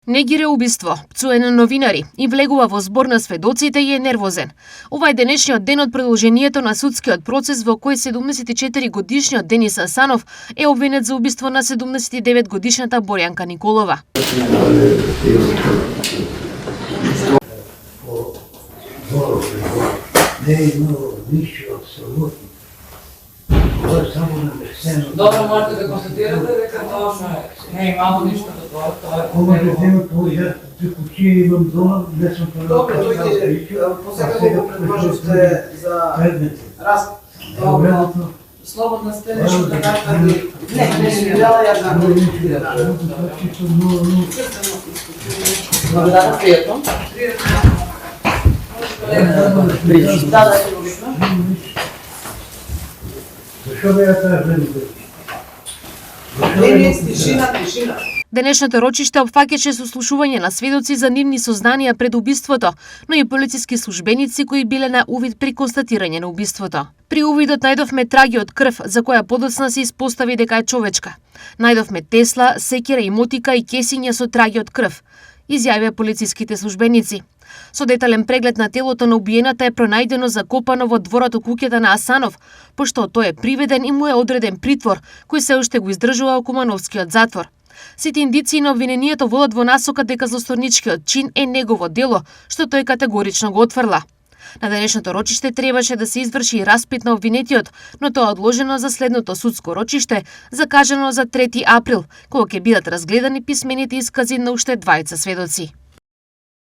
Негира убиство, пцуе на новинари и влегува во збор на сведоците и е нервозен. Ова е денешниот ден од продолжението на судскиот процес во кој 74 годишниот Денис Асанов е обвинет за убиство на 79 годишната Борјанка Николова. Добро, можете да констатирате дека тоа не е имало ништо до тоа. Ова делото ја куќи имам дома, не сум тоа. Добро, дојде, посека го предложивте за раз. Добро, слободна сте нешто да кажете. Не видела ја знам. Благодарам, пријатно. Да, логично. Зашо бе ја кажем? Тишина. Денешното рочиште опфаќаше сослушување на сведоци за нивни сознанија пред убиството, но и полициски службеници кои биле на увид при констатирање на убиството. При увидот најдовме траги од крв, за која подоцна се испостави дека е човечка. Најдовме тесла, секира и мотика и кесиња со траги од крв, изјавија полициските службеници. Со детален преглед на телото на убиената е пронајдено закопано во дворот од куќата на Асанов, пошто тој е приведен и му е одреден притвор, кој се уште го издржува во Кумановскиот затвор. Сите индиции на обвинението водат во насока дека злосторничкиот чин е негово дело, што тој категорично го отфрла. На денешното рочиште требаше да се изврши распит на обвинетиот, но тоа одложено за следното судско рочиште, закажано за 3 април, кога ќе бидат разгледани писмените искази на уште двајца сведоци.